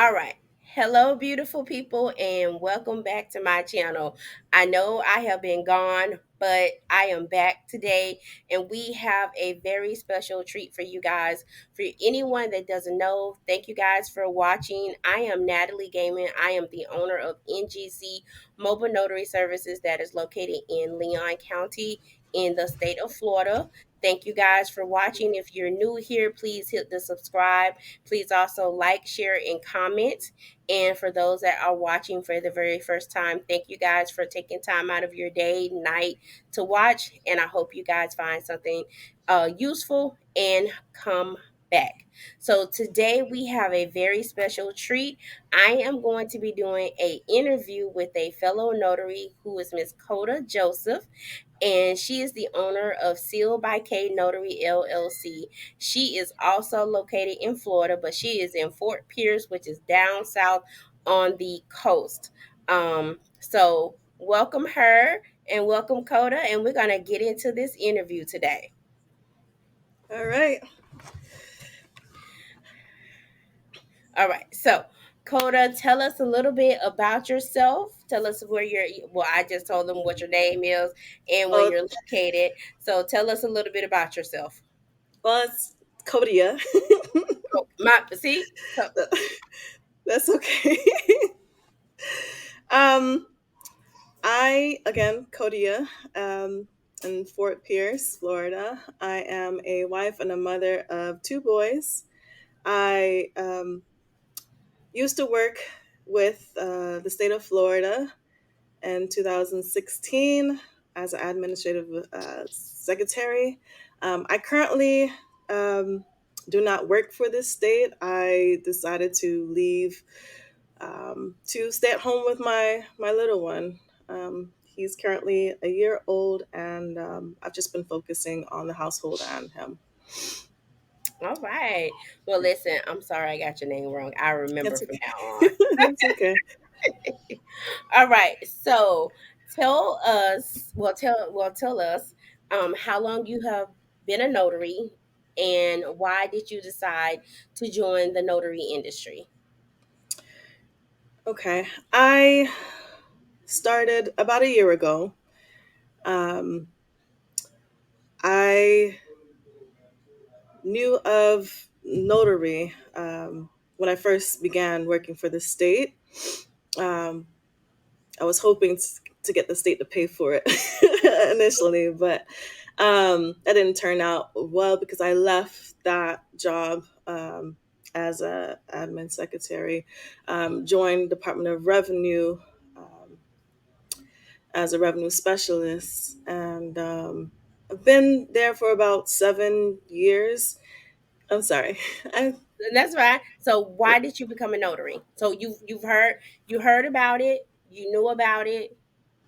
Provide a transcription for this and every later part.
All right. Hello, beautiful people, and welcome back to my channel. I know I have been gone, but I am back today, and we have a very special treat for you guys. For anyone that doesn't know, thank you guys for watching. I am Natalie Gaiman. I am the owner of NGC Mobile Notary Services that is located in Leon County in the state of Florida. Thank you guys for watching. If you're new here, please hit the subscribe. Please also like, share, and comment. And for those that are watching for the very first time, thank you guys for taking time out of your day, night to watch. And I hope you guys find something useful and come back. So today we have a very special treat. I am going to be doing a interview with a fellow notary who is Miss Khodia Joseph, and she is the owner of Seal by K Notary LLC. She is also located in Florida, but she is in Fort Pierce, which is down south on the coast. So welcome her and welcome Khodia, and we're gonna get into this interview today. All right. All right, so Khodia, tell us a little bit about yourself. Tell us where you're. Well, I just told them what your name is and where Well, you're located. So tell us a little bit about yourself. it's Kodia. Oh, my see. That's okay. um, I again Kodia, in Fort Pierce, Florida. I am a wife and a mother of two boys. I used to work with the state of Florida in 2016 as an administrative secretary. I currently um, do not work for this state. I decided to leave to stay at home with my little one. He's currently a year old, and I've just been focusing on the household and him. All right. Well, listen, I'm sorry I got your name wrong. I remember That's from okay. now on. That's okay. All right. So tell us how long you have been a notary and why did you decide to join the notary industry? Okay. I started about a year ago. Um, I knew of notary when I first began working for the state. Um, I was hoping to get the state to pay for it initially, but that didn't turn out well because I left that job as a admin secretary, joined Department of Revenue um, as a revenue specialist, and I've been there for about 7 years. I'm sorry. I And that's right. So why did you become a notary? So you heard about it, you knew about it,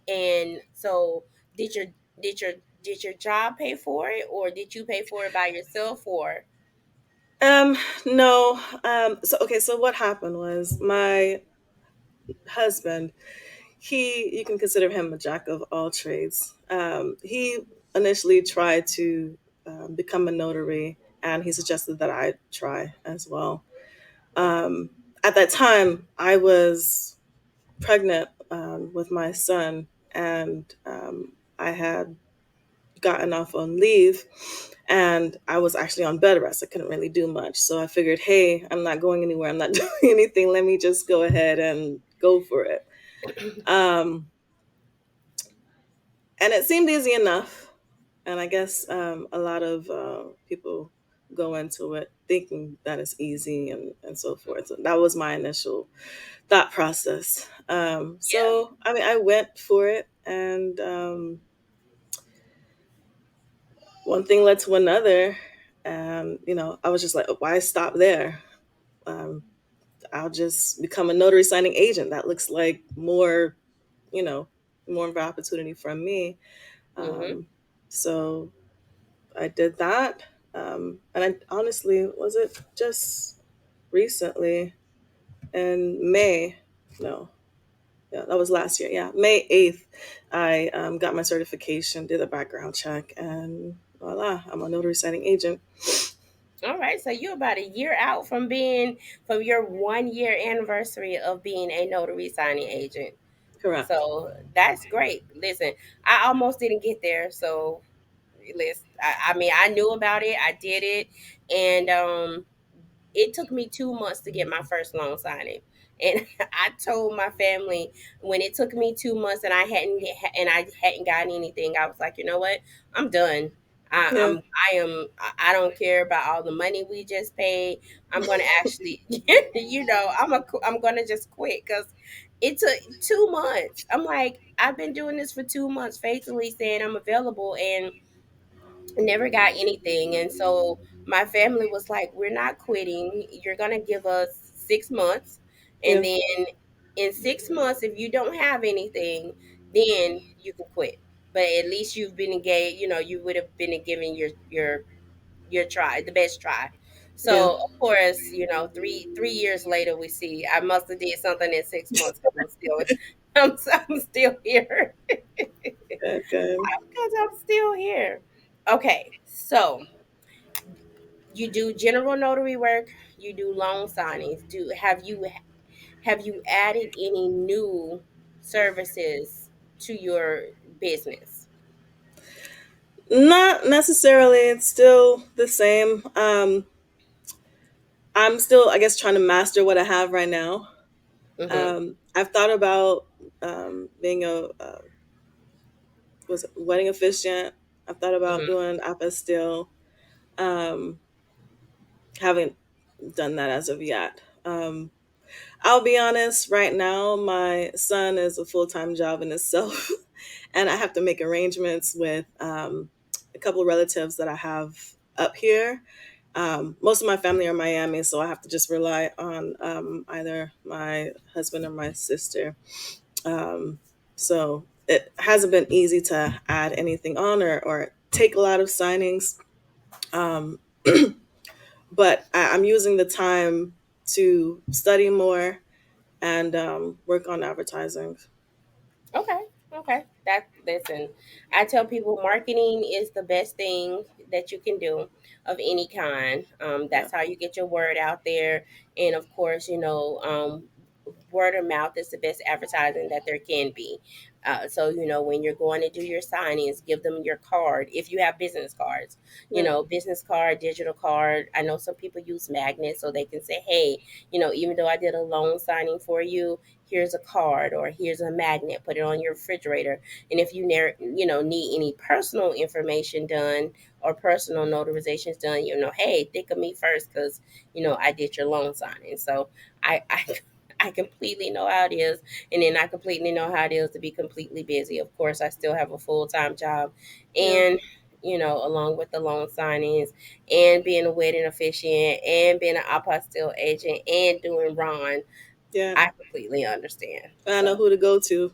and so did your did your did your job pay for it, or did you pay for it by yourself, or um no. So okay, so what happened was my husband, he you can consider him a jack of all trades. He initially tried to become a notary, and he suggested that I try as well. Um, at that time, I was pregnant with my son, and I had gotten off on leave, and I was actually on bed rest. I couldn't really do much. So I figured, hey, I'm not going anywhere. I'm not doing anything. Let me just go ahead and go for it. Um, and it seemed easy enough. And I guess a lot of people go into it thinking that it's easy and so forth. So that was my initial thought process. yeah. So, I mean, I went for it, and one thing led to another. And, I was just like, why stop there? Um, I'll just become a notary signing agent. That looks like you know, more of an opportunity for me. Mm-hmm. Um, so I did that. And I honestly, was it just recently in May? No, yeah, that was last year. Yeah, May 8th, I got my certification, did a background check, and voila, I'm a notary signing agent. All right, so you're about a year out from being from your 1 year anniversary of being a notary signing agent. Correct. So that's great. Listen, I almost didn't get there, so listen, I mean, I knew about it, I did it, and it took me 2 months to get my first loan signing. And I told my family when it took me 2 months and I hadn't gotten anything, I was like, you know what, I'm done. I, Yeah. I'm I don't care about all the money we just paid. I'm gonna actually, I'm gonna just quit because it took 2 months. I'm like, I've been doing this for 2 months, faithfully saying I'm available, and never got anything. And so my family was like, we're not quitting. You're going to give us 6 months. And Yeah. then in 6 months, if you don't have anything, then you can quit. But at least you've been engaged, you would have been given your try, the best try. Yeah. So of course, 3 years later, we see I must have did something in 6 months because I'm still here. Good. Good. Because I'm still here. Okay, so you do general notary work, you do loan signings. Do have you added any new services to your business? Not necessarily. It's still the same. I'm still, I guess, trying to master what I have right now. Mm-hmm. I've thought about being a was it wedding officiant. I've thought about Mm-hmm. doing apostille. Um, haven't done that as of yet. I'll be honest, right now, my son is a full time job in itself, and I have to make arrangements with a couple of relatives that I have up here. Most of my family are in Miami, so I have to just rely on either my husband or my sister. Um, so it hasn't been easy to add anything on or take a lot of signings. Um, but I'm using the time to study more and work on advertising. Okay. Okay. Listen, I tell people marketing is the best thing that you can do of any kind. Yeah. That's how you get your word out there. And of course, word of mouth is the best advertising that there can be. So, when you're going to do your signings, give them your card if you have business cards, Yeah. business card, digital card. I know some people use magnets so they can say, hey, even though I did a loan signing for you, here's a card or here's a magnet, put it on your refrigerator. And if need any personal information done or personal notarizations done, hey, think of me first because I did your loan signing. So I I completely know how it is. And then I completely know how it is to be completely busy. Of course, I still have a full-time job, Yeah. and along with the loan signings and being a wedding officiant and being an apostille agent and doing Ron, Yeah. I completely understand. I know So who to go to.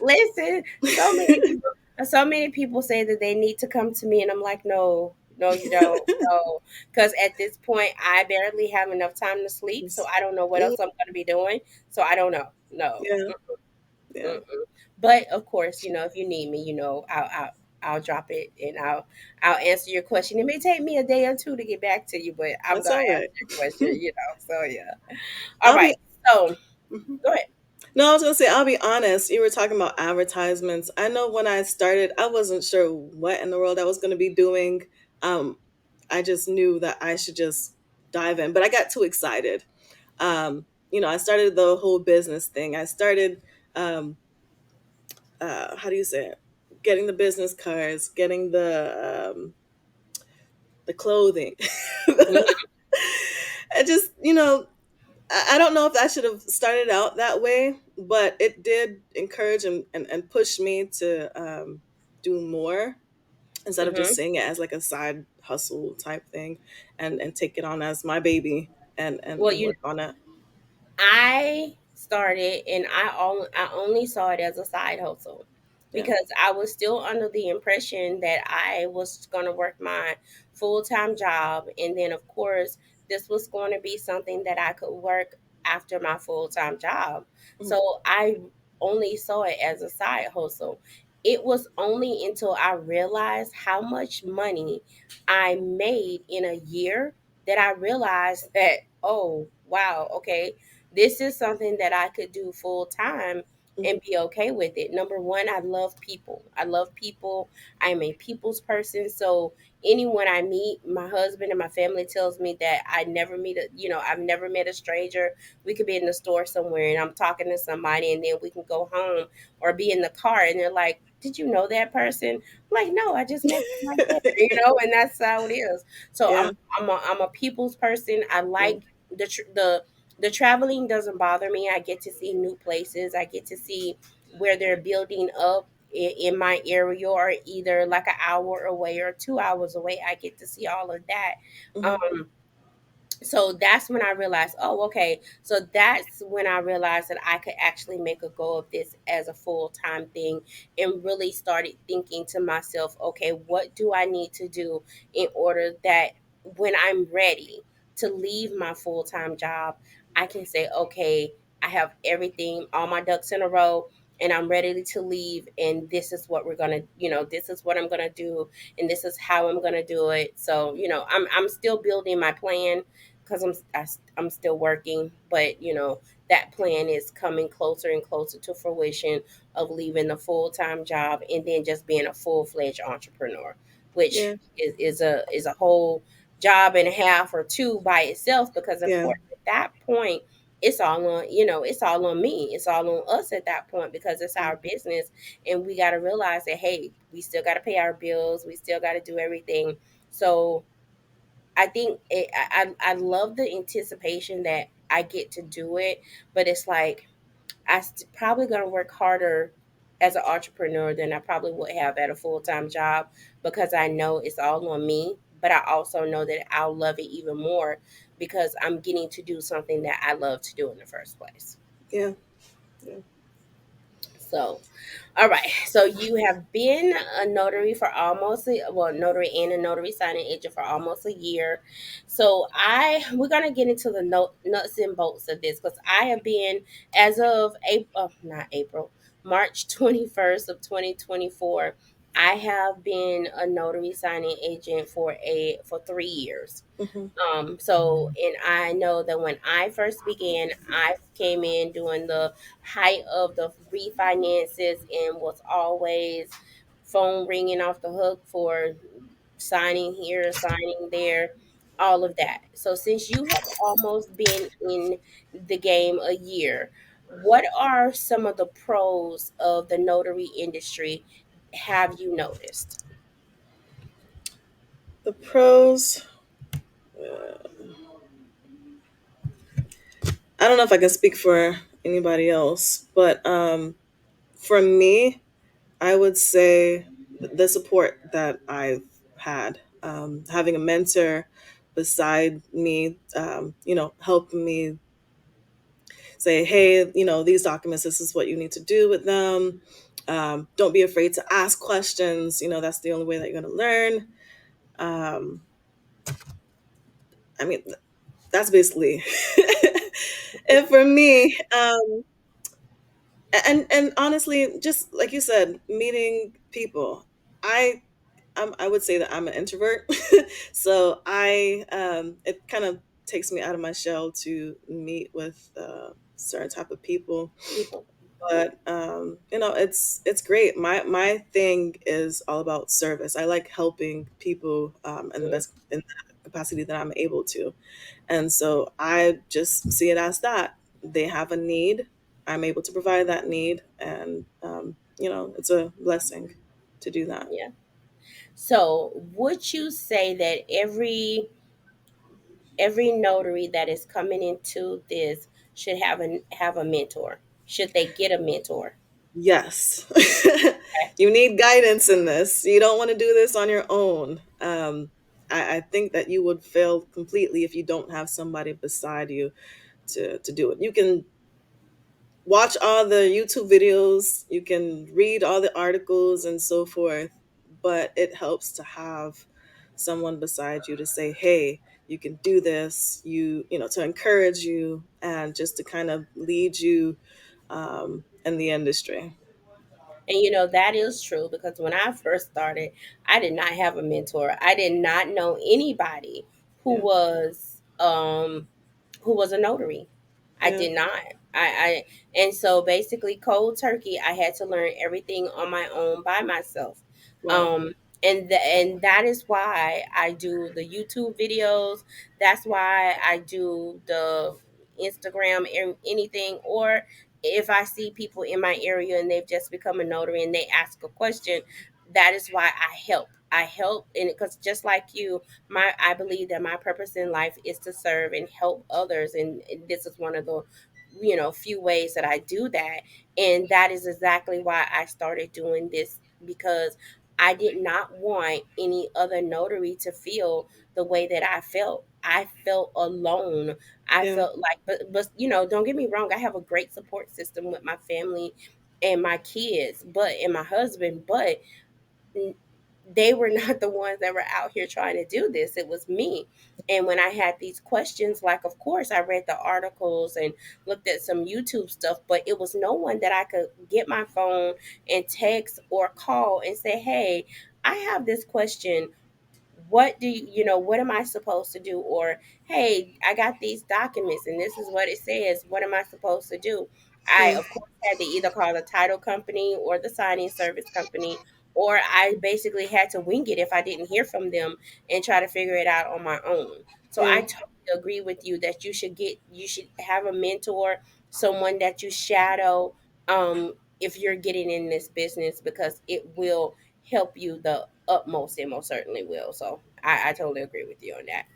listen, so many people say that they need to come to me, and I'm like, no, no, you don't. No, because at this point, I barely have enough time to sleep, so I don't know what else Mhm. I'm going to be doing. So I don't know. No. Yeah. Yeah. Mm-mm. But of course, if you need me, I'll drop it and I'll answer your question. It may take me a day or two to get back to you, but I'm That's gonna all answer right. your question. So yeah. All I'll right. be So mhm. go ahead. No, I was gonna say, I'll be honest. You were talking about advertisements. I know when I started, I wasn't sure what in the world I was gonna be doing. Um, I just knew that I should just dive in, but I got too excited. I started the whole business thing. I started, um, how do you say it? Getting the business cards, getting the clothing. Mhm. I just, I don't know if I should have started out that way, but it did encourage and push me to do more instead of just Mhm. seeing it as like a side hustle type thing and take it on as my baby Well, and work on it. I started and I only saw it as a side hustle Yeah. because I was still under the impression that I was going to work my full-time job, and then of course this was going to be something that I could work after my full-time job. Mhm. So I only saw it as a side hustle. it was only until I realized how much money I made in a year that I realized that, oh, wow, okay, this is something that I could do full time and be okay with it. Number one, I love people. I love people. I'm a people's person. So anyone I meet, my husband and my family tells me that I never meet a, I've never met a stranger. We could be in the store somewhere and I'm talking to somebody and then we can go home or be in the car and they're like, did you know that person? I'm like, no, I just met them right there, and that's how it is. So Yeah. I'm a people's person. I Yeah. like the traveling doesn't bother me. I get to see new places. I get to see where they're building up in my area, or either like an hour away or 2 hours away. I get to see all of that. Hmm. Um, so that's when I realized, oh, okay. So that's when I realized that I could actually make a go of this as a full time thing, and really started thinking to myself, okay, what do I need to do in order that when I'm ready to leave my full time job, I can say, okay, I have everything, all my ducks in a row, and I'm ready to leave. And this is what we're gonna, this is what I'm gonna do, and this is how I'm gonna do it. So, I'm still building my plan because I'm still working, but that plan is coming closer and closer to fruition of leaving the full time job and then just being a full fledged entrepreneur, which Yeah. is a whole job and a half or two by itself. Because of Yeah. course at that point it's all on me, it's all on us at that point, because it's Yeah. our business, and we got to realize that, hey, we still got to pay our bills, we still got to do everything. So I think I love the anticipation that I get to do it, but it's like probably going to work harder as an entrepreneur than I probably would have at a full time job, because I know it's all on me. But I also know that I'll love it even more because I'm getting to do something that I love to do in the first place. Yeah. Yeah. So, all right. So you have been a notary for notary and a notary signing agent for almost a year. So we're gonna get into the nuts and bolts of this, because I have been, as of April, not April, March 21st of 2024. I have been a notary signing agent for 3 years. Hmm. And I know that when I first began, I came in during the height of the refinances and was always phone ringing off the hook for signing here, signing there, all of that. So since you have almost been in the game a year, what are some of the pros of the notary industry have you noticed? The pros. Uh, I don't know if I can speak for anybody else, but for me, I would say the support that I've had, having a mentor beside me, helping me say, hey, these documents, this is what you need to do with them. Don't be afraid to ask questions. That's the only way that you're going to learn. Um, I mean, that's basically it for me. And honestly, just like you said, meeting people. I I would say that I'm an introvert, so it kind of takes me out of my shell to meet with certain type of people. People. But it's great. My thing is all about service. I like helping people in the Mhm. best in the capacity that I'm able to, and so I just see it as that they have a need. I'm able to provide that need, and it's a blessing to do that. Yeah. So, would you say that every notary that is coming into this should have a mentor? Should they get a mentor? Yes. Okay. You need guidance in this. You don't want to do this on your own. I think that you would fail completely if you don't have somebody beside you to do it. You can watch all the YouTube videos, you can read all the articles and so forth, but it helps to have someone beside you to say, hey, you can do this, to encourage you and just to kind of lead you in the industry. And that is true because when I first started, I did not have a mentor. I did not know anybody who Yeah. was a notary. I Yeah. did not. I and so basically cold turkey, I had to learn everything on my own by myself. Wow. Um and that is why I do the YouTube videos. That's why I do the Instagram and anything, or if I see people in my area and they've just become a notary and they ask a question, that is why I help. I help, and because just like you, my I believe that my purpose in life is to serve and help others, and this is one of the few ways that I do that. And that is exactly why I started doing this, because I did not want any other notary to feel the way that I felt. I felt alone. I Yeah. felt like, but don't get me wrong, I have a great support system with my family and my kids, but and my husband, but they were not the ones that were out here trying to do this. It was me. And when I had these questions, like, of course, I read the articles and looked at some YouTube stuff, but it was no one that I could get my phone and text or call and say, hey, I have this question. What do what am I supposed to do? Or, hey, I got these documents and this is what it says. What am I supposed to do? I, Hmm. of course, had to either call the title company or the signing service company, or I basically had to wing it if I didn't hear from them and try to figure it out on my own. So I Yeah. totally agree with you that you should have a mentor, someone that you shadow, if you're getting in this business, because it will help you the utmost, and most certainly will. So I totally agree with you on that.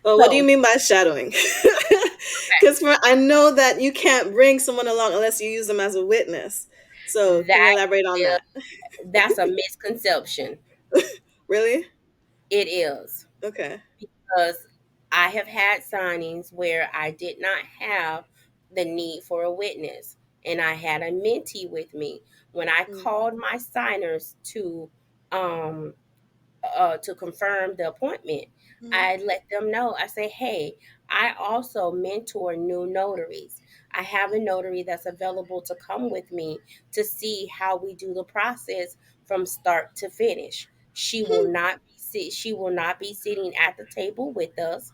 Well, what do you So mean by shadowing? Because I know that you can't bring someone along unless you use them as a witness. So can you that elaborate on is that? that's a misconception. Really? It is, Okay. because I have had signings where I did not have the need for a witness, and I had a mentee with me. When I Mm. called my signers um to confirm the appointment, Mhm. I let them know. I say, hey, I also mentor new notaries. I have a notary that's available to come with me to see how we do the process from start to finish. She will not be sitting at the table with us.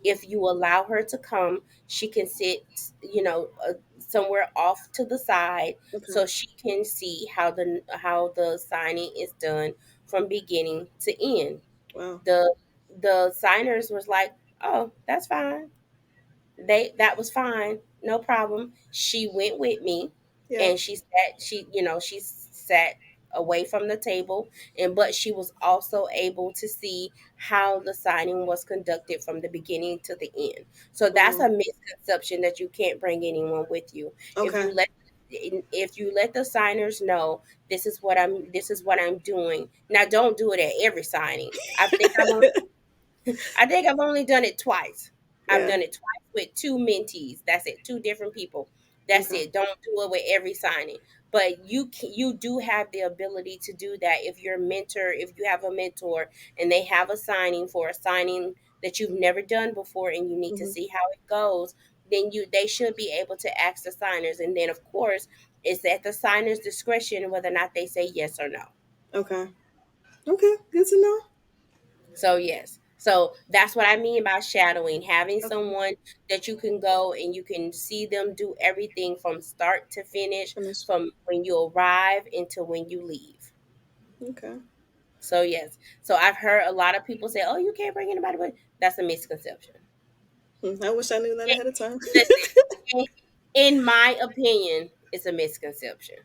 If you allow her to come, she can sit, somewhere off to the side, Okay. so she can see how the signing is done from beginning to end. Wow. The signers was like, "Oh, that's fine. That was fine, no problem." She went with me, Yeah. and she sat away from the table, and but she was also able to see how the signing was conducted from the beginning to the end. So that's Wow. a misconception, that you can't bring anyone with you. If Okay. you let if you let the signers know, this is what I'm doing. Now, don't do it at every signing. I think I've only done it twice. I've Yeah. done it twice with two mentees. That's it. Two different people. That's Okay. it. Don't do it with every signing. But you do have the ability to do that if you have a mentor and they have a signing for a signing that you've never done before and you need to Hmm. see how it goes, then they should be able to ask the signers. And then, of course, it's at the signer's discretion whether or not they say yes or no. Okay. Okay. Good to know. So yes. So that's what I mean by shadowing, having Okay. someone that you can go and you can see them do everything from start to finish, Finish. from when you arrive until when you leave. Okay. So yes. So I've heard a lot of people say, "Oh, you can't bring anybody," but that's a misconception. I wish I knew that ahead of time. Listen, in in my opinion, it's a misconception.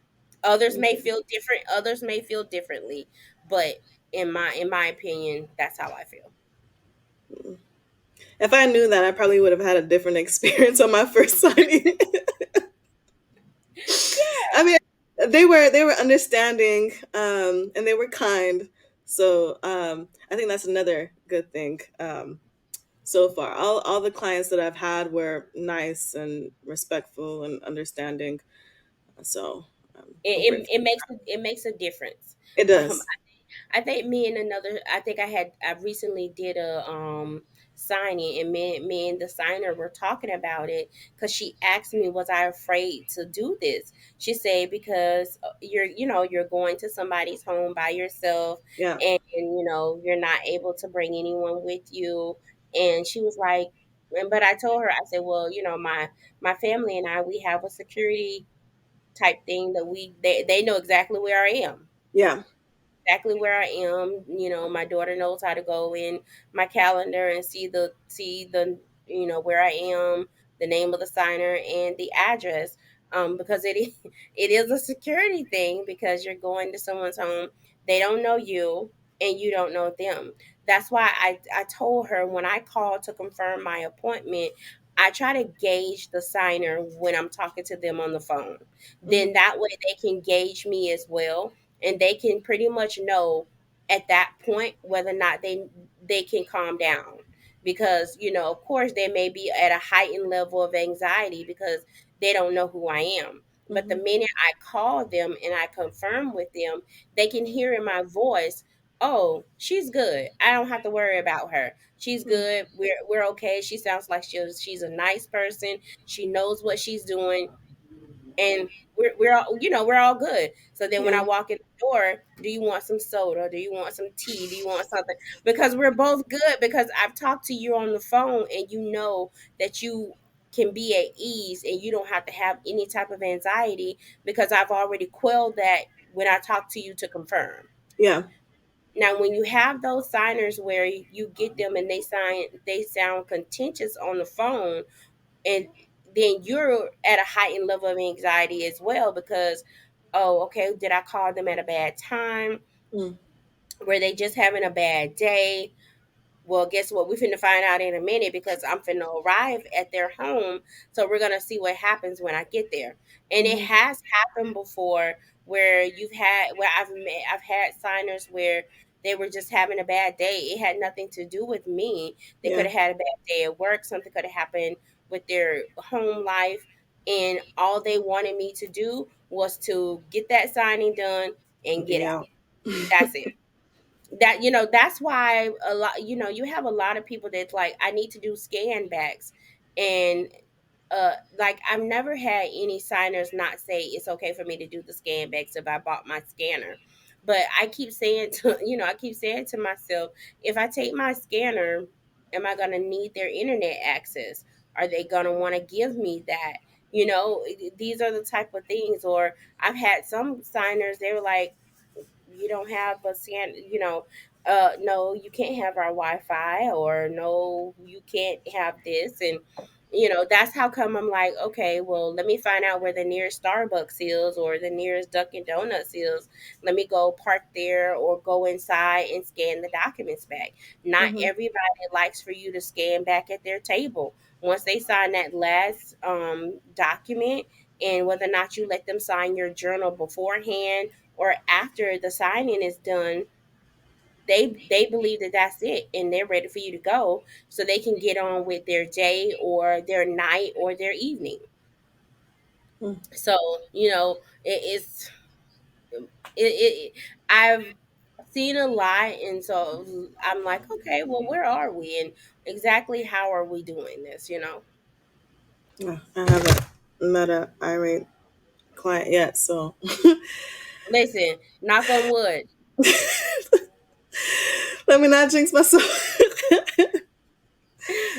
Others may Okay. feel different, others may feel differently, but in my opinion, that's how I feel. If I knew that, I probably would have had a different experience on my first signing. Yeah. I mean, they were understanding, and they were kind. So I think that's another good thing. So far, all the clients that I've had were nice and respectful and understanding. So I'm it, it, grateful. it makes it makes a difference. It um does. I think me and another, I think I recently did signing, and me and the signer were talking about it because she asked me, was I afraid to do this? She said, because you're going to somebody's home by yourself, Yeah. and you're not able to bring anyone with you. And she was like, but I told her, I said, well, my family and I, we have a security type thing that they know exactly where I am, Yeah. exactly where I am. My daughter knows how to go in my calendar and see the where I am, the name of the signer, and the address. Because it is a security thing, because you're going to someone's home, they don't know you and you don't know them. That's why I told her, when I called to confirm my appointment, I try to gauge the signer when I'm talking to them on the phone. Hmm. Then that way they can gauge me as well, and they can pretty much know at that point whether or not they can calm down, because of course they may be at a heightened level of anxiety because they don't know who I am. But the Hmm. minute I call them and I confirm with them, they can hear in my voice, oh, she's good, I don't have to worry about her, she's good, we're okay, she sounds like she's a nice person, she knows what she's doing, and we're all we're all good. So then when I Yeah. walk in the door, do you want some soda, do you want some tea, do you want something? Because we're both good, because I've talked to you on the phone, and you know that you can be at ease and you don't have to have any type of anxiety, because I've already quelled that when I talk to you to confirm. Yeah. Now when you have those signers where you get them and they sound contentious on the phone, and then you're at a heightened level of anxiety as well, because, oh, okay, did I call them at a bad time? Mm. Were they just having a bad day? Well, guess what? We're finna find out in a minute, because I'm finna arrive at their home. So we're gonna see what happens when I get there. And it Hmm. has happened before, where I've had signers where they were just having a bad day. It had nothing to do with me. They could Yeah. have had a bad day at work. Something could have happened with their home life, and all they wanted me to do was to get that signing done and get Get out. out. That's it. That's why a lot, you have a lot of people that's like, I need to do scan backs. And like, I've never had any signers not say it's okay for me to do the scan backs if I bought my scanner. But I keep saying to I keep saying to myself, if I take my scanner, am I going to need their internet access? Are they going to want to give me that? These are the type of things. Or I've had some signers, they were like, you don't have a scan, no, you can't have our Wi-Fi, or no, you can't have this. And that's how come I'm like, okay, well, let me find out where the nearest Starbucks is, or the nearest Dunkin' Donuts is. Let me go park there, or go inside and scan the documents back. Not Hmm. everybody likes for you to scan back at their table. Once they sign that last document, and whether or not you let them sign your journal beforehand or after the signing is done, they believe that that's it, and they're ready for you to go, so they can get on with their day or their night or their evening. So it's I've seen a lot, and so I'm like, okay, well, where are we, and exactly how are we doing this? Yeah. I haven't met a irate client yet, so Listen, knock on wood. let me not jinx myself.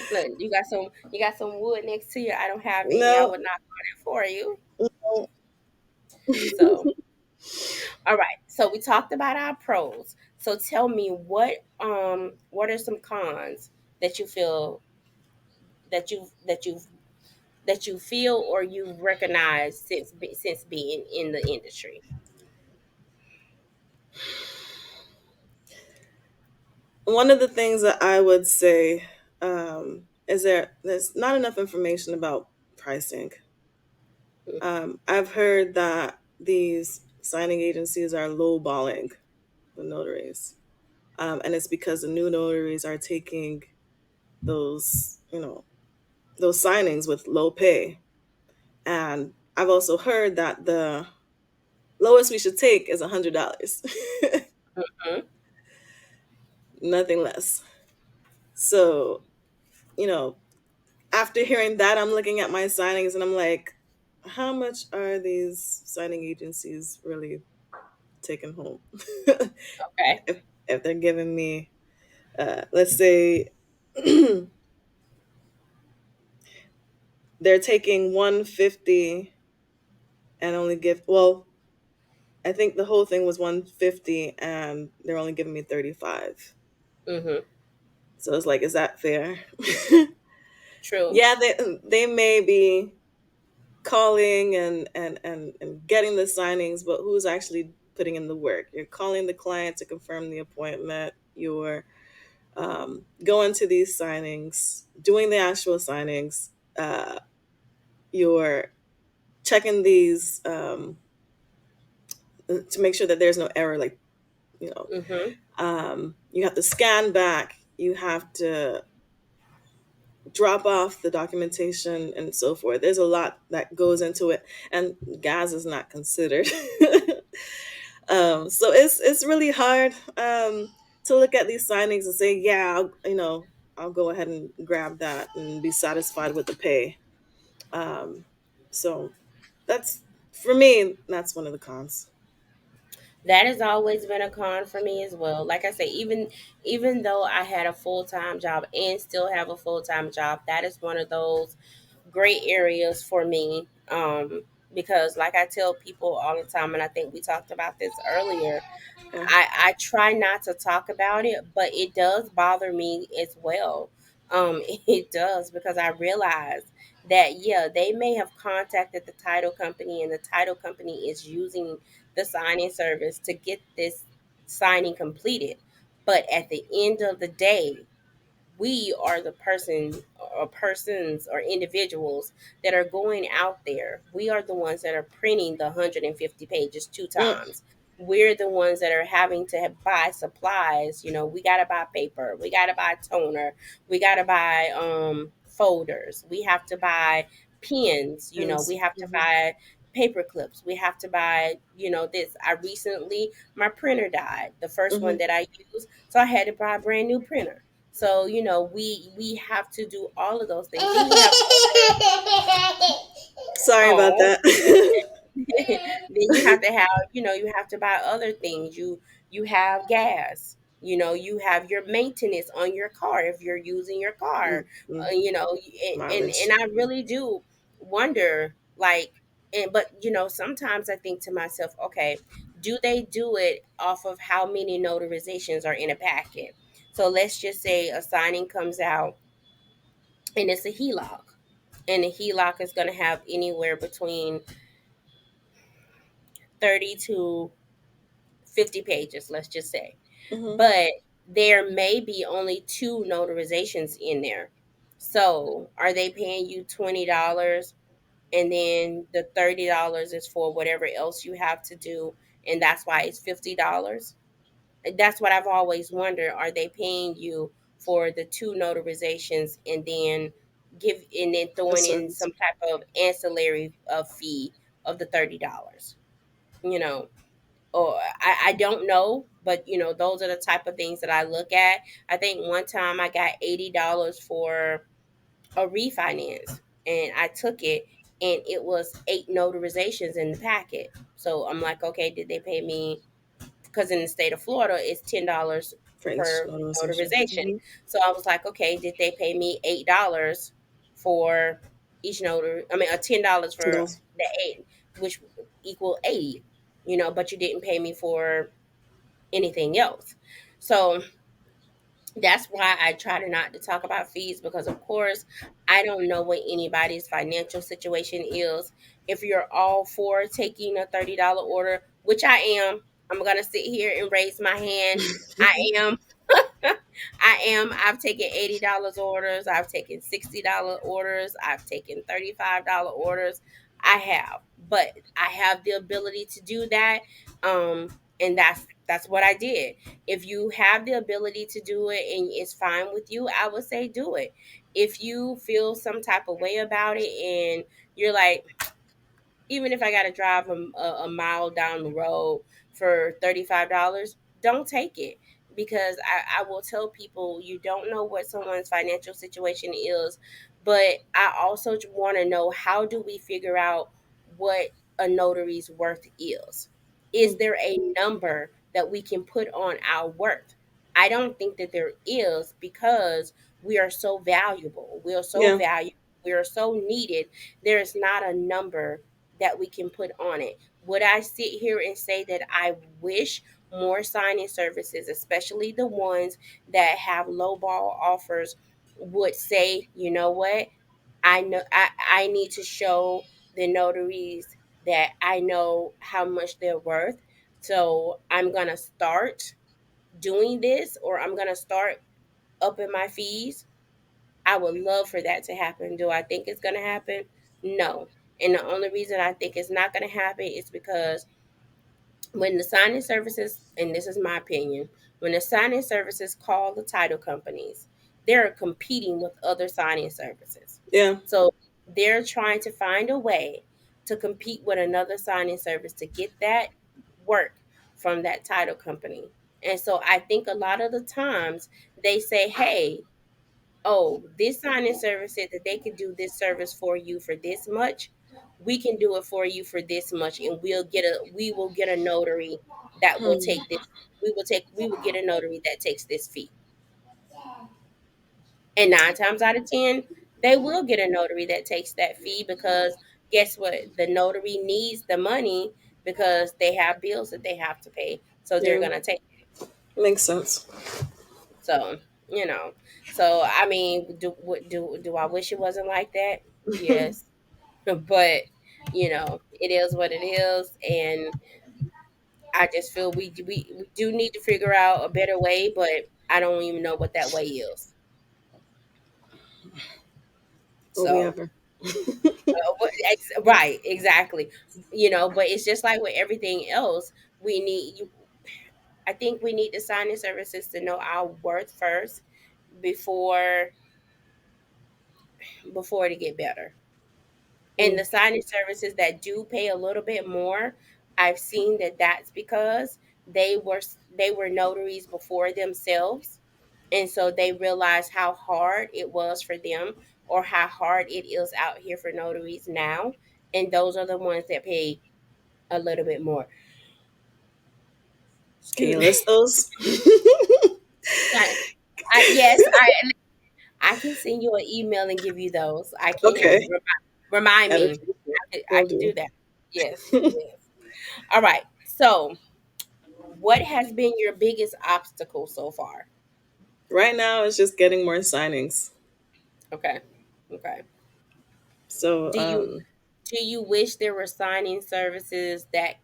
Look, you got some wood next to you. I don't have any. I No. would knock on it for you. No. So, all right. So we talked about our pros. So tell me, what are some cons that you feel that you feel or you've recognized since being in the industry? One of the things that I would say is there's not enough information about pricing. I've heard that these signing agencies are lowballing the notaries, and it's because the new notaries are taking those, those signings with low pay. And I've also heard that the lowest we should take is $100, Mhm. nothing less. So. you know, after hearing that, I'm looking at my signings and I'm like, how much are these signing agencies really taking home? Okay. If they're giving me, let's say, they're taking 150 and only give, well, I think the whole thing was 150 and they're only giving me 35. Mm-hmm. So it's like, is that fair? True. Yeah, they may be calling and getting the signings, but who's actually putting in the work? You're calling the client to confirm the appointment. You're going to these signings, doing the actual signings. You're checking these to make sure that there's no error. Like, you know, Mm-hmm. you have to scan back. You have to drop off the documentation and so forth. There's a lot that goes into it, and gas is not considered. So it's really hard to look at these signings and say, yeah, I'll go ahead and grab that and be satisfied with the pay. Um, so that's for me. That's one of the cons. That has always been a con for me as well. Like I say, even though I had a full time job and still have a full time job, that is one of those gray areas for me. Because like I tell people all the time, and I think we talked about this earlier, Yeah. I try not to talk about it, but it does bother me as well. It does, because I realize that, yeah, they may have contacted the title company and the title company is using the signing service to get this signing completed. But at the end of the day, we are the persons or individuals that are going out there. We are the ones that are printing the 150 pages two Mm, times. We're the ones that are having to buy supplies. We got to buy paper, we got to buy toner, we got to buy folders, we have to buy pens, and we have to buy paper clips, we have to buy, this. I recently, my printer died, the first one hmm that I used, so I had to buy a brand new printer. So, we have to do all of those things. Then you have other, Sorry about oh, that. then you have to have, you have to buy other things. You have gas. You have your maintenance on your car if you're using your car. mm, mm, And mileage. I really do wonder, like, but sometimes I think to myself, okay, do they do it off of how many notarizations are in a packet? So let's just say a signing comes out and it's a HELOC, and a HELOC is going to have anywhere between 30 to 50 pages, let's just say. hmm But there may be only two notarizations in there. So are they paying you $20, and then the $30 is for whatever else you have to do, and that's why it's $50? That's what I've always wondered. Are they paying you for the two notarizations and then The throwing in service. some type of ancillary fee of the $30? You know, or I don't know, but those are the type of things that I look at. I think one time I got $80 for a refinance, and I took it, and it was 8 notarizations in the packet. So I'm like, okay, did they pay me? Because in the state of Florida, it's $10 For each per notarization. notarization. So I was like, okay, did they pay me $8 for each notary? I mean, $10 for Yes. the eight, which equal 80. But you didn't pay me for anything else. So that's why I try to not to talk about fees, because of course I don't know what anybody's financial situation is. If you're all for taking a $30 order, which I am, I'm gonna sit here and raise my hand. I am. I am. I've taken $80 orders. I've taken $60 orders. I've taken $35 orders. I have, but I have the ability to do that. And that's what I did. If you have the ability to do it and it's fine with you, I would say do it. If you feel some type of way about it and you're like, even if I got to drive a mile down the road for $35, don't take it. because I will tell people you don't know what someone's financial situation is, but I also want to know, how do we figure out what a notary's worth is? Is Mm. there a number that we can put on our worth? I don't think that there is, because we are so valuable. We are so Yeah. valuable. We are so needed. There is not a number that we can put on it. Would I sit here and say that I wish more signing services, especially the ones that have lowball offers, would say, you know what, I need to show the notaries that I know how much they're worth. So I'm gonna start doing this, or I'm gonna start upping my fees. I would love for that to happen. Do I think it's gonna happen? No. And the only reason I think it's not gonna happen is because when the signing services, and this is my opinion, when the signing services call the title companies, they're competing with other signing services. Yeah. So they're trying to find a way to compete with another signing service to get that work from that title company. And so I think a lot of the times they say, hey, oh, this signing service said that they could do this service for you for this much. We can do it for you for this much, and we will get a notary that will Hmm. take this. We will get a notary that takes this fee. And 9 times out of 10, they will get a notary that takes that fee, because guess what? The notary needs the money because they have bills that they have to pay. So they're Yeah. gonna take. Makes sense. So, you know, so I mean, do I wish it wasn't like that? Yes, but it is what it is, and I just feel we do need to figure out a better way, but I don't even know what that way is. Will we So, ever? right, exactly. But it's just like with everything else. We need you. I think we need the signing services to know our worth first before to get better. And Mm. the signing services that do pay a little bit more, I've seen that that's because they were notaries before themselves, and so they realized how hard it was for them, or how hard it is out here for notaries now, and those are the ones that pay a little bit more. Can Excuse you me. list those? I, yes, I can send you an email and give you those. I can. Okay. Remind At a me. future. I Will can do do. that. Yes, yes. All right. So, what has been your biggest obstacle so far? Right now, it's just getting more signings. Okay. Okay. So, Do you wish there were signing services that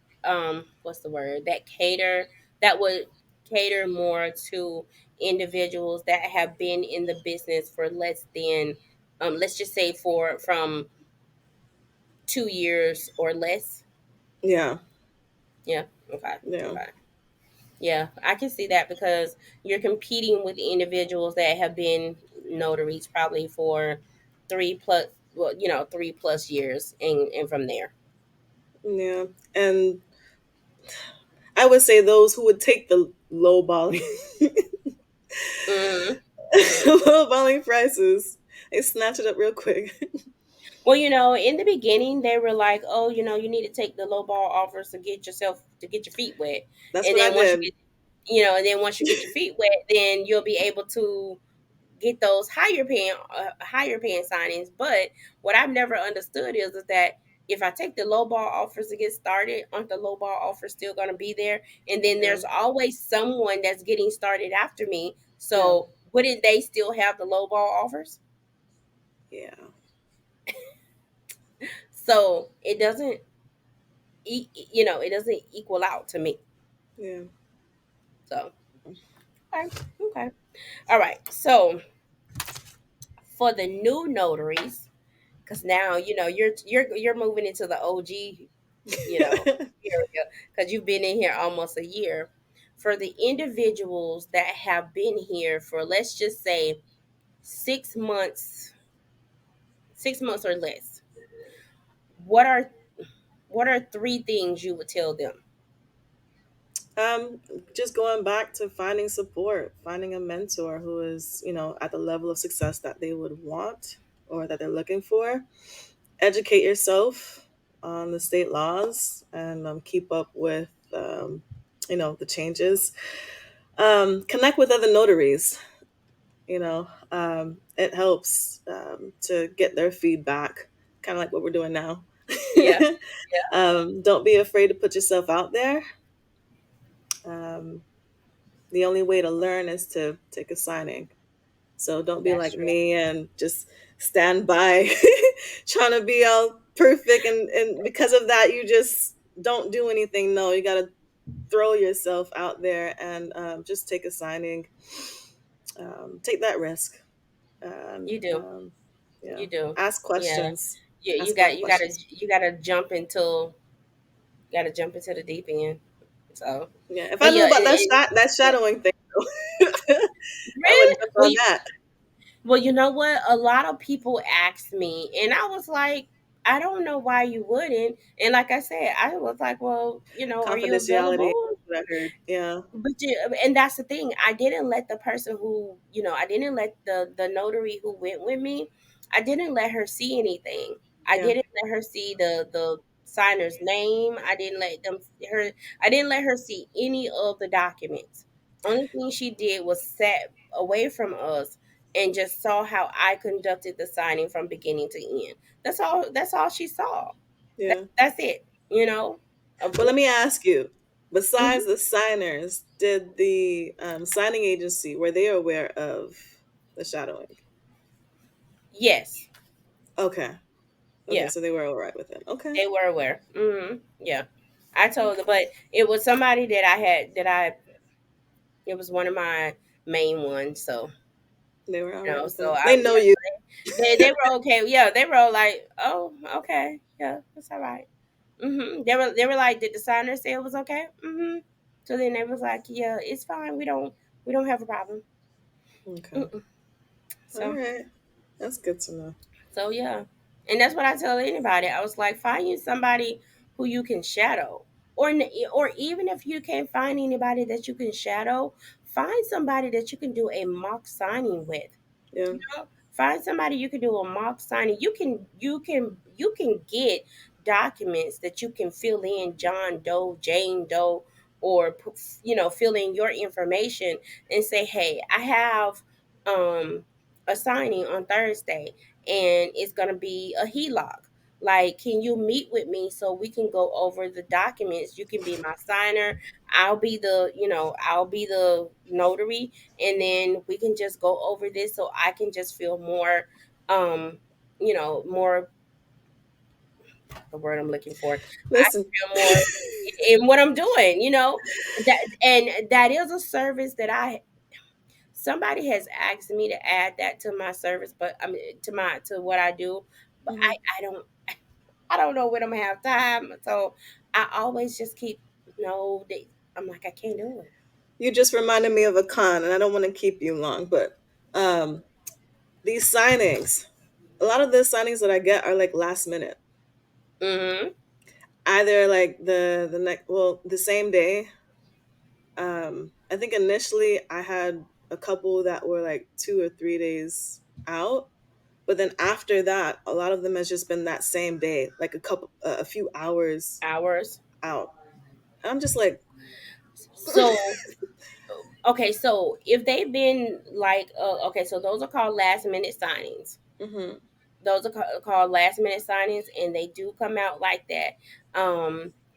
what's the word, that would cater more to individuals that have been in the business for less than, let's just say, for from 2 years or less? yeah, Yeah. Okay. yeah, Okay. Yeah, I can see that, because you're competing with individuals that have been notaries probably for 3 plus, well, 3 plus years, and from there. yeah. And I would say those who would take the low balling, Hmm. Hmm. low balling prices, they snatch it up real quick. Well, in the beginning, they were like, "Oh, you need to take the low ball offers to get your feet wet," That's and what I then once you did. get, once you get your feet wet, then you'll be able to get those higher paying signings. But what I've never understood is that if I take the low ball offers to get started, aren't the low ball offers still going to be there? And then Yeah, there's always someone that's getting started after me. yeah, So wouldn't they still have the low ball offers? yeah, So it doesn't, it doesn't equal out to me. yeah. So okay, okay, all right. So for the new notaries, because now you're moving into the OG, area, because you've been in here almost a year. For the individuals that have been here for, let's just say, 6 months, 6 months or less, what are 3 things you would tell them? Um, just going back to finding support, finding a mentor who is, at the level of success that they would want or that they're looking for. Educate yourself on the state laws and keep up with, the changes. Connect with other notaries. It helps to get their feedback, kind of like what we're doing now. Yeah, Don't be afraid to put yourself out there. Um, the only way to learn is to take a signing. So don't be that's like true. me and just stand by trying to be all perfect. And because of that, you just don't do anything. No, you got to throw yourself out there and just take a signing. Take that risk. And You do. yeah, You do. ask Yeah. questions. You Ask a lot got of you got to questions. you got to jump into got to jump into the deep end. So, Yeah, if I but knew yeah, about that yeah. shadowing thing, I would Really? jump Well, on that. well, you know what? A lot of people asked me, and I was like, I don't know why you wouldn't. And like I said, I was like, well, are you Confidentiality. available? That's what I heard. Yeah, But and that's the thing. I didn't let the person who, I didn't let the notary who went with me. I didn't let her see anything. I yeah, didn't let her see the signer's name. I didn't let her see any of the documents. Only thing she did was sat away from us and just saw how I conducted the signing from beginning to end. That's all she saw. yeah. That's it. You know. Uh, But let me ask you, besides mhm. the signers, did the signing agency, were they aware of the shadowing? Yes. Okay. Okay, Yeah. so they were all right with it. Okay. They were aware. Yeah. I told them, Okay. but it was somebody that I had it was one of my main ones. So, They were all right with so it. They know you. they were okay. Yeah. They were all like, oh, okay. Yeah. That's all right. They were like, did the signer say it was okay? So then they was like, yeah, it's fine. We don't have a problem. Okay. Mm-mm. All So, right. That's good to know. So yeah, and that's what I tell anybody. I was like, find you somebody who you can shadow, or even if you can't find anybody that you can shadow, find somebody that you can do a mock signing with. Yeah. Find somebody you can do a mock signing. You can get documents that you can fill in John Doe, Jane Doe, or fill in your information and say, hey, I have a signing on Thursday and it's gonna be a HELOC. Like, can you meet with me so we can go over the documents? You can be my signer. I'll be the notary, and then we can just go over this so I can just feel more more the word I'm looking for. I Listen. feel more in what I'm doing, and that is a service that I somebody has asked me to add that to my service, but I mean to what I do, but Mhm. I don't know when I'm gonna have time. So I always just keep no I'm like I can't do it. You just reminded me of a con, and I don't want to keep you long, but um, these signings, a lot of the signings that I get are like last minute. Mm-hmm. Either like the next, well, the same day. I think initially I had a couple that were like 2 or 3 days out, but then after that, a lot of them has just been that same day, like a few hours Hours. out. And I'm just like, So okay, so if they've been like okay, so those are called last minute signings. hmm Those are called last minute signings, and they do come out like that.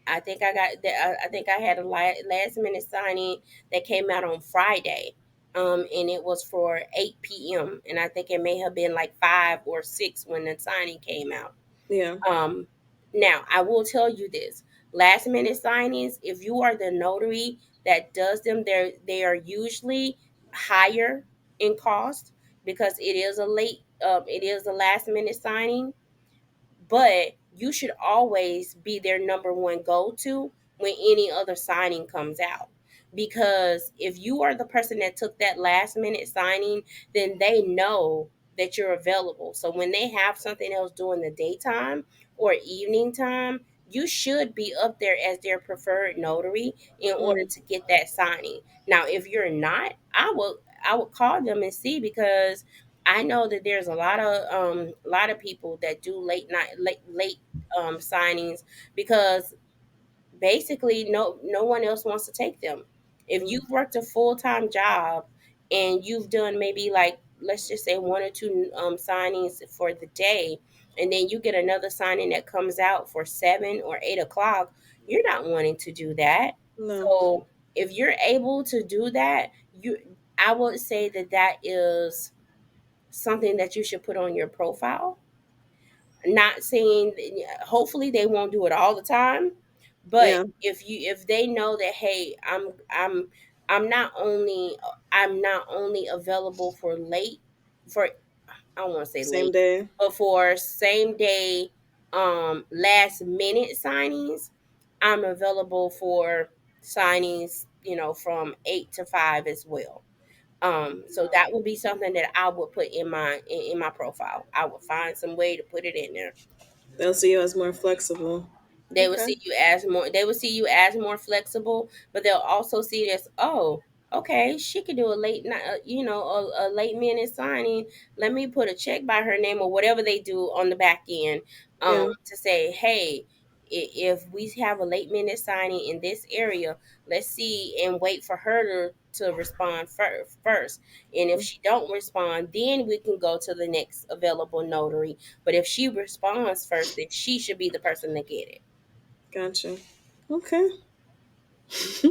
I think I got that. I think I had a last minute signing that came out on Friday, and it was for 8 p.m. And I think it may have been like 5 or 6 when the signing came out. yeah, Um, Now I will tell you this: last minute signings, if you are the notary that does them, they are usually higher in cost because it is a last minute signing, but you should always be their number one go to when any other signing comes out. Because if you are the person that took that last minute signing, then they know that you're available. So when they have something else during the daytime or evening time, you should be up there as their preferred notary in order Mm, to get that signing. Now, if you're not, I would call them and see, because I know that there's a lot of people that do late signings, because basically no one else wants to take them. If mm, you've worked a full-time job and you've done maybe, like, let's just say one or two signings for the day, and then you get another signing that comes out for 7 or 8 o'clock, you're not wanting to do that. no. So if you're able to do that, you I would say that that is something that you should put on your profile. Not saying, hopefully they won't do it all the time, but Yeah. if they know that, hey, I'm not only I'm not only available for late, for, I don't want to say Same late, day. but for same day, last minute signings, I'm available for signings, from 8 to 5 as well. So that would be something that I would put in my profile. I would find some way to put it in there. They'll see you as more flexible. Okay. They will see you as more flexible, but they'll also see this, oh, okay, she could do a late night, a late minute signing. Let me put a check by her name, or whatever they do on the back end, Yeah. to say, hey, if we have a late minute signing in this area, let's see and wait for her to respond first. And if Mm, she don't respond, then we can go to the next available notary. But if she responds first, then she should be the person to get it. gotcha. Okay.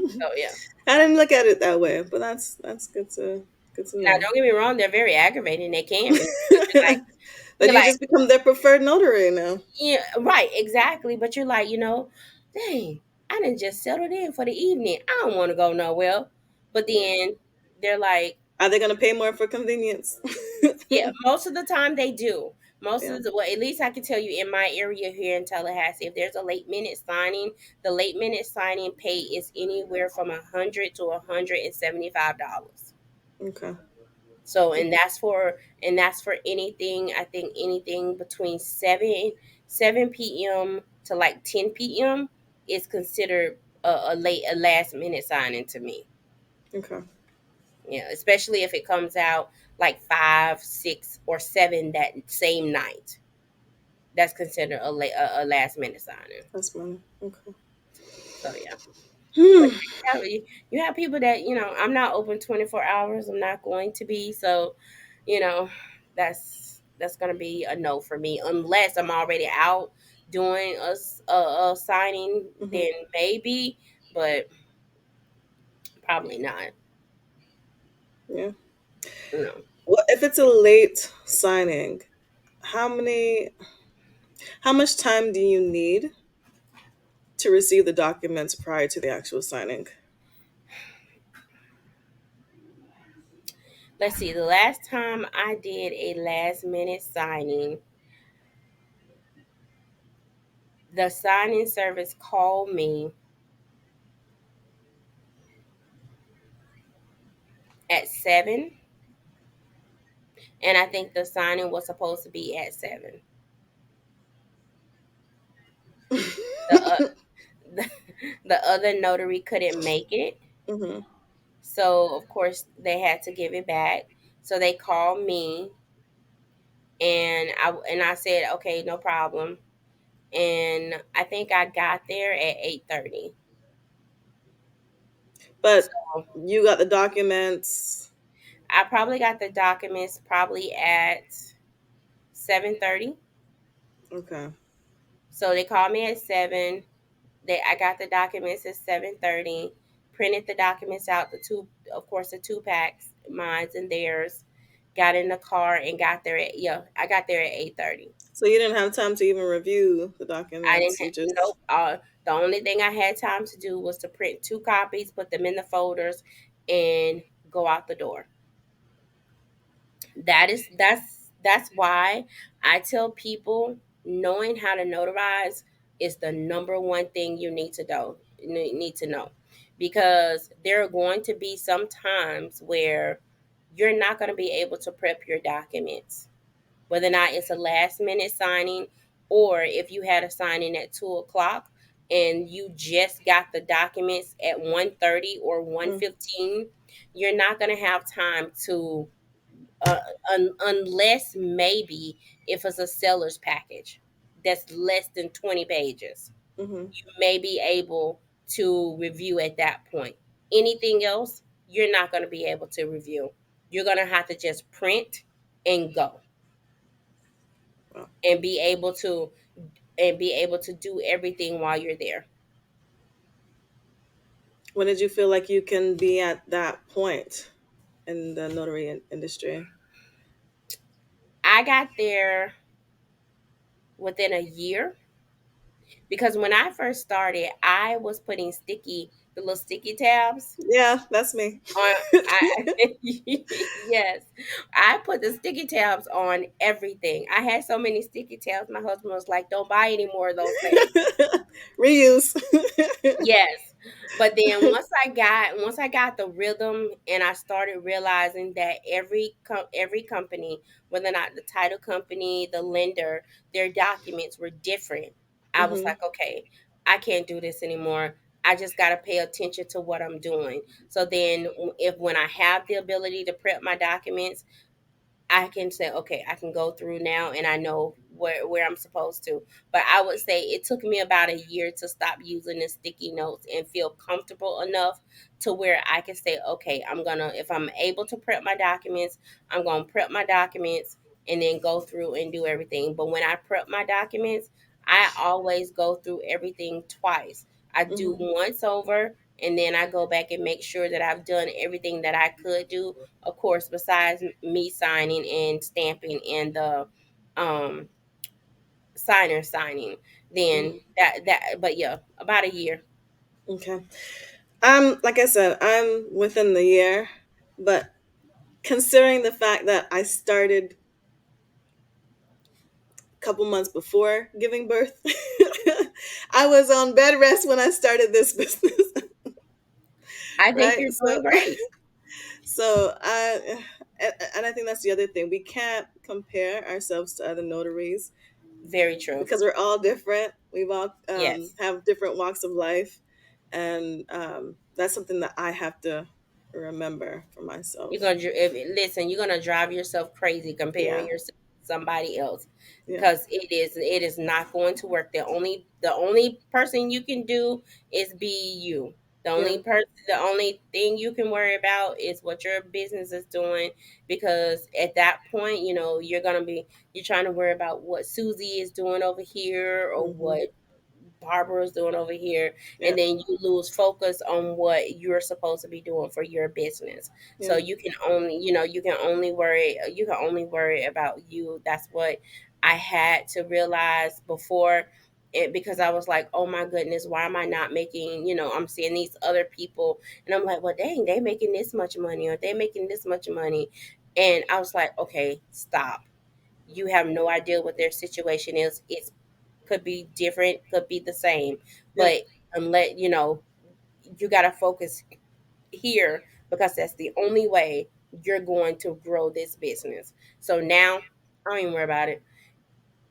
So yeah. I didn't look at it that way, but that's good to Now know. don't get me wrong, they're very aggravating. They can be, because But you're you like, just become their preferred notary now. yeah, right, exactly. But you're like, dang, I didn't just settled in for the evening. I don't want to go nowhere. But Yeah. then they're like, Are they gonna pay more for convenience? yeah, most of the time they do. Most Yeah. of the, well, at least I can tell you in my area here in Tallahassee, if there's a late minute signing, the late minute signing pay is anywhere from $100 to $175. Okay. So, and that's for anything. I think anything between seven p.m. to like 10 p.m. is considered a last minute signing to me. Okay. Yeah, especially if it comes out like 5, 6, or 7 that same night. That's considered a last minute signing. That's money. Okay. So yeah. But Hmm. you have people that, I'm not open 24 hours. I'm not going to be. So, you know, that's going to be a no for me, unless I'm already out doing a signing, Hmm. then maybe, but probably not. Yeah. No. Well, if it's a late signing, how many how much time do you need to receive the documents prior to the actual signing? Let's see. The last time I did a last minute signing, the signing service called me at 7, and I think the signing was supposed to be at 7. The the, the other notary couldn't make it, Hmm. so of course they had to give it back. So they called me, and I said, okay, no problem. And I think I got there at 8:30. But So you got the documents. I probably got the documents probably at 7:30. Okay. So they called me at 7. I got the documents at 7:30. Printed the documents out, the two, of course, the two packs, mine's and theirs. Got in the car and got there at, yeah, I got there at 8:30. So you didn't have time to even review the I didn't documents. You have, just nope. The only thing I had time to do was to print two copies, put them in the folders, and go out the door. That's why I tell people, knowing how to notarize is the number one thing you need to know, because there are going to be some times where you're not going to be able to prep your documents, whether or not it's a last minute signing, or if you had a signing at 2 o'clock and you just got the documents at 1:30 or Mm, 1:15, you're not going to have time to, unless maybe if it's a seller's package that's less than 20 pages, mm-hmm. you may be able to review at that point. Anything else, you're not going to be able to review. You're going to have to just print and go, Well, and be able to do everything while you're there. when did you feel like you can be at that point in the notary industry? I got there within a year, because when I first started, I was putting the little sticky tabs Yeah, that's me. on. I yes, I put the sticky tabs on everything. I had so many sticky tabs. My husband was like, "Don't buy any more of those things." Reuse. Yes. But then once I got the rhythm, and I started realizing that every company, whether or not the title company, the lender, their documents were different. I was Hmm. like, okay, I can't do this anymore. I just got to pay attention to what I'm doing. So then, if when I have the ability to prep my documents, I can say, okay, I can go through now and I know where I'm supposed to. But I would say it took me about a year to stop using the sticky notes and feel comfortable enough to where I can say, okay, if I'm able to prep my documents, I'm going to prep my documents and then go through and do everything. But when I prep my documents, I always go through everything twice. I do Hmm. once over, and then I go back and make sure that I've done everything that I could do, of course, besides me signing and stamping and the um signer signing. Then Hmm. but yeah, about a year. Okay. Like I said, I'm within the year, but considering the fact that I started a couple months before giving birth, I was on bed rest when I started this business, I think right? you're So, doing great. so and I think that's the other thing. We can't compare ourselves to other notaries Very true. because we're all different. We've all Yes. have different walks of life, and that's something that I have to remember for myself. Listen. You're gonna drive yourself crazy comparing Yeah, yourself to somebody else, yeah, because it is not going to work. The only person you can do is be you. yeah. The only thing you can worry about is what your business is doing, because at that point, you're trying to worry about what Susie is doing over here, or Hmm. what Barbara's doing over here, Yeah, and then you lose focus on what you're supposed to be doing for your business. So yeah. you can only worry about you. That's what I had to realize before it, because I was like, oh my goodness, why am I not making, I'm seeing these other people, and I'm like, well, dang, they making this much money, or they making this much money. And I was like, okay, stop. You have no idea what their situation is. It's could be different, could be the same, Yeah. but unless you got to focus here, because that's the only way you're going to grow this business. So now I don't even worry about it.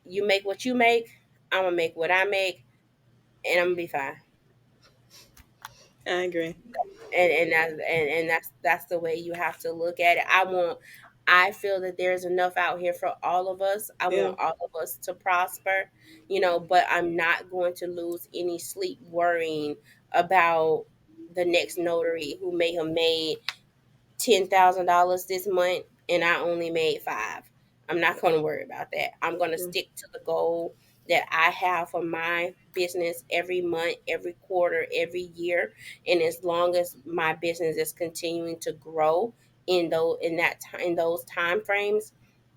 You make what you make, I'm gonna make what I make, and I'm gonna be fine. I agree. And that's the way you have to look at it. I feel that there's enough out here for all of us. I Yeah. want all of us to prosper, but I'm not going to lose any sleep worrying about the next notary who may have made $10,000 this month and I only made five. I'm not going to worry about that. I'm going to Yeah. stick to the goal that I have for my business every month, every quarter, every year, and as long as my business is continuing to grow in those time frames,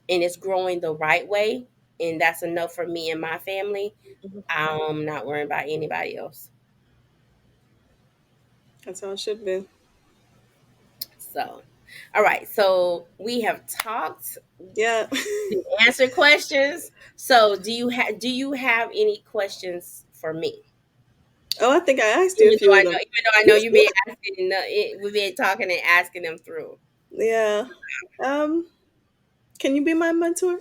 and it's growing the right way, and that's enough for me and my family, Mhm. I'm not worrying about anybody else. That's how it should be. So, all right. So we have talked. Yeah. To answer questions. So, do you have any questions for me? Oh, I think I asked you a Even though few I of know, them. even though I know you've been asking, we've been talking and asking them through. Yeah. Um, can you be my mentor?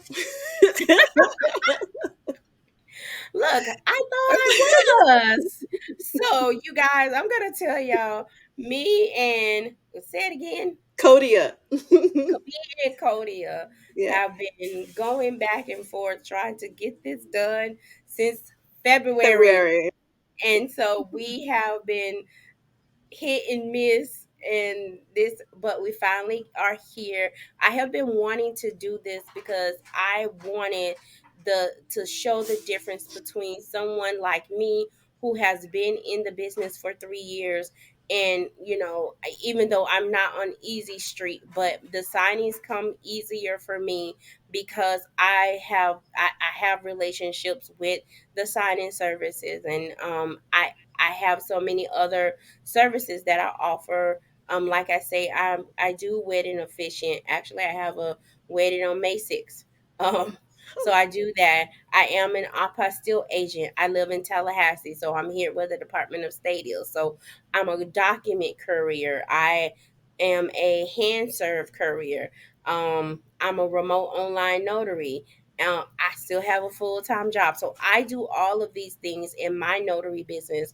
Look, I thought I was. So, you guys, I'm gonna tell y'all, me and say it again, Kodia. comedian Codia Yeah, have been going back and forth trying to get this done since February. February. And so we have been hit and miss and this, but we finally are here. I have been wanting to do this because I wanted the to show the difference between someone like me who has been in the business for 3 years, and even though I'm not on easy street, but the signings come easier for me because I have relationships with the signing services, and I have so many other services that I offer. Like I say, I do wedding officiant. Actually, I have a wedding on May 6th. Um, so I do that. I am an apostille agent. I live in Tallahassee, so I'm here where the Department of State is. So I'm a document courier. I am a hand serve courier. I'm a remote online notary. I still have a full time job. So I do all of these things in my notary business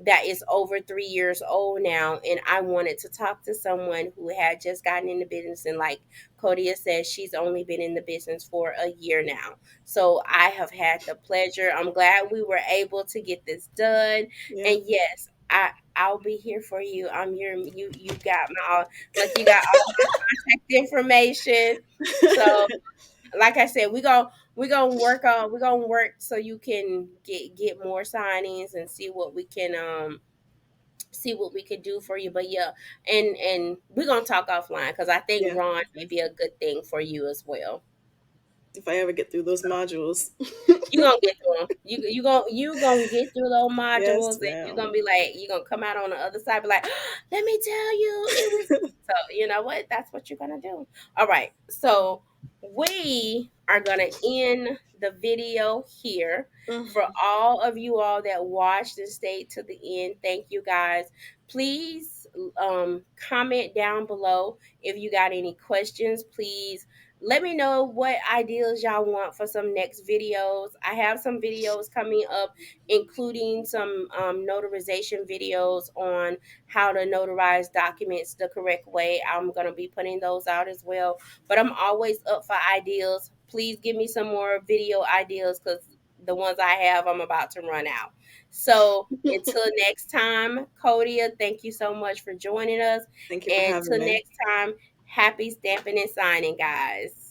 that is over 3 years old now. And I wanted to talk to someone who had just gotten in the business. And like Kodia says, she's only been in the business for a year now. So I have had the pleasure. I'm glad we were able to get this done. Yeah. And yes, I'll be here for you. I'm your you got my like you got all my contact information. So like I said, we're gonna work so you can get more signings and see what we could do for you. But yeah, and we're gonna talk offline because I think Yeah. Ron may be a good thing for you as well. If I ever get through those modules. You gonna get through them. You gonna get through those modules, Yes, and you're ma'am. gonna be like, you're gonna come out on the other side, be like, let me tell you, it was. So you know what? That's what you're gonna do. All right. So we are gonna end the video here. For Mhm. all of you all that watched and stayed to the end, thank you guys. Please comment down below if you got any questions. Please let me know what ideas y'all want for some next videos. I have some videos coming up, including some notarization videos on how to notarize documents the correct way. I'm going to be putting those out as well. But I'm always up for ideas. Please give me some more video ideas because the ones I have, I'm about to run out. So until next time, Codia, thank you so much for joining us. Thank you for And having till me. next time, happy stamping and signing, guys.